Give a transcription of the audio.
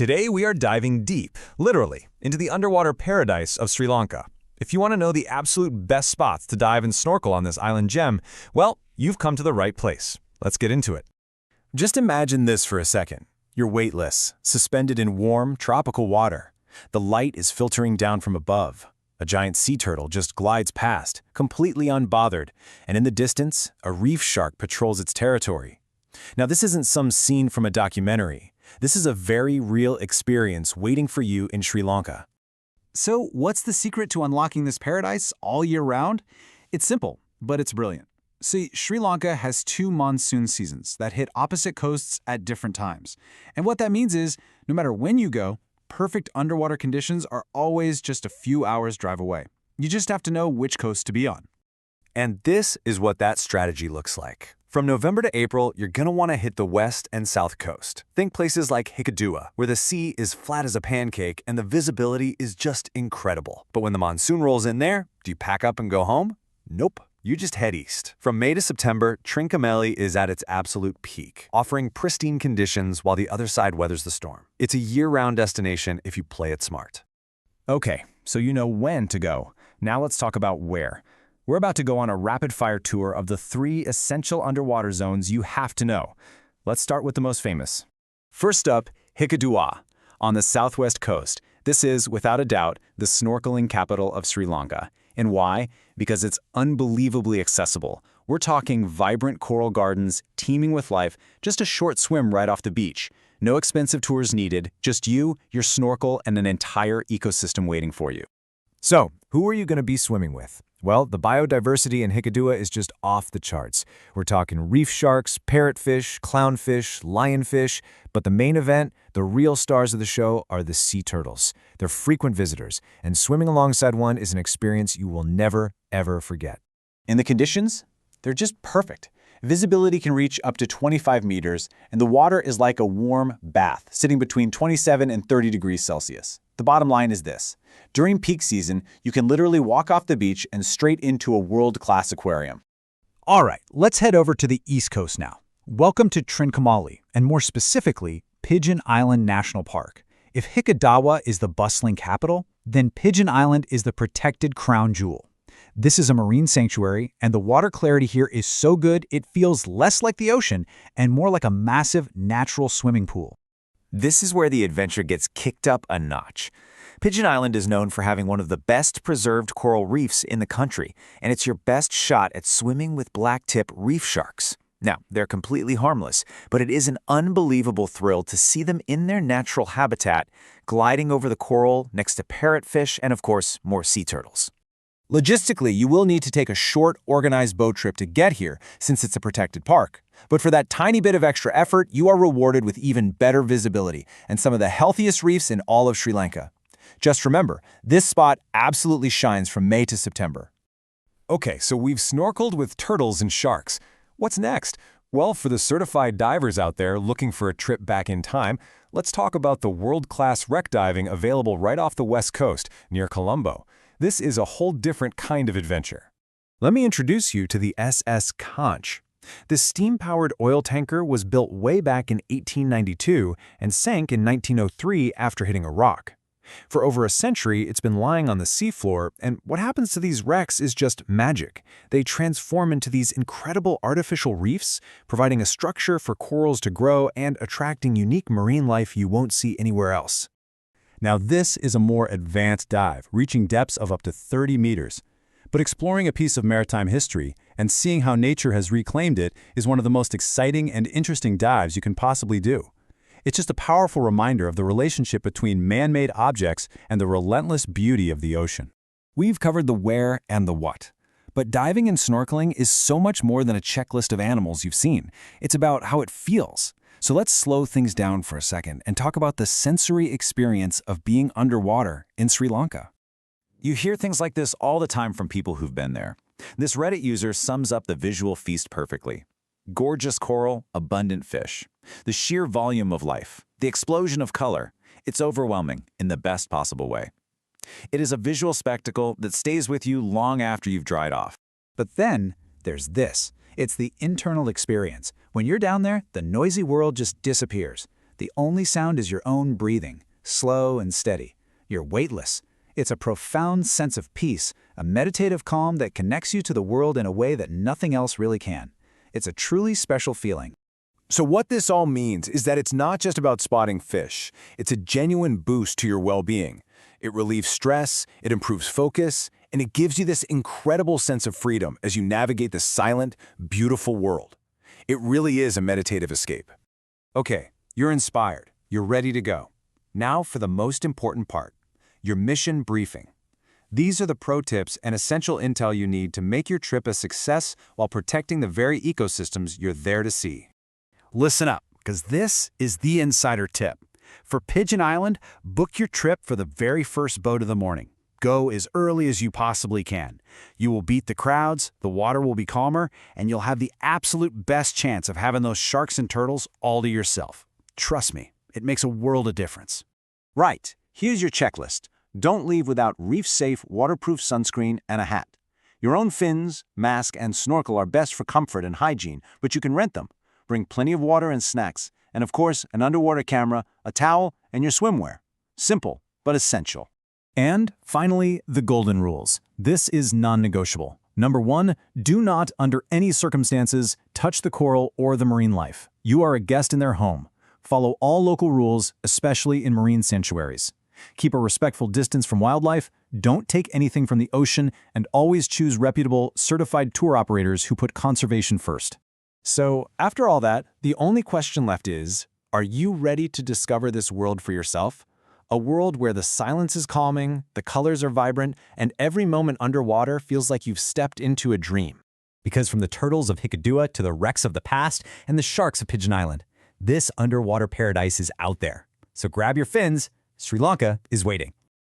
Today we are diving deep, literally, into the underwater paradise of Sri Lanka. If you want to know the absolute best spots to dive and snorkel on this island gem, well, you've come to the right place. Let's get into it. Just imagine this for a second. You're weightless, suspended in warm, tropical water. The light is filtering down from above. A giant sea turtle just glides past, completely unbothered, and in the distance, a reef shark patrols its territory. Now, this isn't some scene from a documentary. This is a very real experience waiting for you in Sri Lanka. So, what's the secret to unlocking this paradise all year round? It's simple, but it's brilliant. See, Sri Lanka has 2 monsoon seasons that hit opposite coasts at different times. And what that means is, no matter when you go, perfect underwater conditions are always just a few hours drive away. You just have to know which coast to be on. And this is what that strategy looks like. From November to April, you're going to want to hit the west and south coast. Think places like Hikkaduwa, where the sea is flat as a pancake and the visibility is just incredible. But when the monsoon rolls in there, do you pack up and go home? Nope. You just head east. From May to September, Trincomalee is at its absolute peak, offering pristine conditions while the other side weathers the storm. It's a year-round destination if you play it smart. Okay, so you know when to go. Now let's talk about where. We're about to go on a rapid-fire tour of the 3 essential underwater zones you have to know. Let's start with the most famous. First up, Hikkaduwa, on the southwest coast. This is, without a doubt, the snorkeling capital of Sri Lanka. And why? Because it's unbelievably accessible. We're talking vibrant coral gardens, teeming with life, just a short swim right off the beach. No expensive tours needed, just you, your snorkel, and an entire ecosystem waiting for you. So, who are you going to be swimming with? Well, the biodiversity in Hikkaduwa is just off the charts. We're talking reef sharks, parrotfish, clownfish, lionfish, but the main event, the real stars of the show, are the sea turtles. They're frequent visitors, and swimming alongside one is an experience you will never, ever forget. And the conditions? They're just perfect. Visibility can reach up to 25 meters, and the water is like a warm bath, sitting between 27 and 30 degrees Celsius. The bottom line is this. During peak season, you can literally walk off the beach and straight into a world-class aquarium. All right, let's head over to the East Coast now. Welcome to Trincomalee, and more specifically, Pigeon Island National Park. If Hikkaduwa is the bustling capital, then Pigeon Island is the protected crown jewel. This is a marine sanctuary, and the water clarity here is so good it feels less like the ocean and more like a massive natural swimming pool. This is where the adventure gets kicked up a notch. Pigeon Island is known for having one of the best preserved coral reefs in the country, and it's your best shot at swimming with black-tip reef sharks. Now, they're completely harmless, but it is an unbelievable thrill to see them in their natural habitat, gliding over the coral next to parrotfish and, of course, more sea turtles. Logistically, you will need to take a short, organized boat trip to get here since it's a protected park. But for that tiny bit of extra effort, you are rewarded with even better visibility and some of the healthiest reefs in all of Sri Lanka. Just remember, this spot absolutely shines from May to September. Okay, so we've snorkeled with turtles and sharks. What's next? Well, for the certified divers out there looking for a trip back in time, let's talk about the world-class wreck diving available right off the west coast near Colombo. This is a whole different kind of adventure. Let me introduce you to the SS Conch. This steam-powered oil tanker was built way back in 1892 and sank in 1903 after hitting a rock. For over a century, it's been lying on the seafloor, and what happens to these wrecks is just magic. They transform into these incredible artificial reefs, providing a structure for corals to grow and attracting unique marine life you won't see anywhere else. Now this is a more advanced dive, reaching depths of up to 30 meters. But exploring a piece of maritime history and seeing how nature has reclaimed it is one of the most exciting and interesting dives you can possibly do. It's just a powerful reminder of the relationship between man-made objects and the relentless beauty of the ocean. We've covered the where and the what. But diving and snorkeling is so much more than a checklist of animals you've seen. It's about how it feels. So let's slow things down for a second and talk about the sensory experience of being underwater in Sri Lanka. You hear things like this all the time from people who've been there. This Reddit user sums up the visual feast perfectly. Gorgeous coral, abundant fish. The sheer volume of life, the explosion of color. It's overwhelming in the best possible way. It is a visual spectacle that stays with you long after you've dried off. But then there's this. It's the internal experience. When you're down there, the noisy world just disappears. The only sound is your own breathing, slow and steady. You're weightless. It's a profound sense of peace, a meditative calm that connects you to the world in a way that nothing else really can. It's a truly special feeling. So what this all means is that it's not just about spotting fish. It's a genuine boost to your well-being. It relieves stress, it improves focus, and it gives you this incredible sense of freedom as you navigate the silent, beautiful world. It really is a meditative escape. Okay, you're inspired. You're ready to go. Now for the most important part, your mission briefing. These are the pro tips and essential intel you need to make your trip a success while protecting the very ecosystems you're there to see. Listen up, because this is the insider tip. For Pigeon Island, book your trip for the very first boat of the morning. Go as early as you possibly can. You will beat the crowds, the water will be calmer, and you'll have the absolute best chance of having those sharks and turtles all to yourself. Trust me, it makes a world of difference. Right, here's your checklist. Don't leave without reef-safe, waterproof sunscreen and a hat. Your own fins, mask, and snorkel are best for comfort and hygiene, but you can rent them. Bring plenty of water and snacks, and of course, an underwater camera, a towel, and your swimwear. Simple, but essential. And finally, the golden rules. This is non-negotiable. Number 1, do not, under any circumstances, touch the coral or the marine life. You are a guest in their home. Follow all local rules, especially in marine sanctuaries. Keep a respectful distance from wildlife, don't take anything from the ocean, and always choose reputable, certified tour operators who put conservation first. So, after all that, the only question left is, are you ready to discover this world for yourself? A world where the silence is calming, the colors are vibrant, and every moment underwater feels like you've stepped into a dream. Because from the turtles of Hikkaduwa to the wrecks of the past and the sharks of Pigeon Island, this underwater paradise is out there. So grab your fins, Sri Lanka is waiting.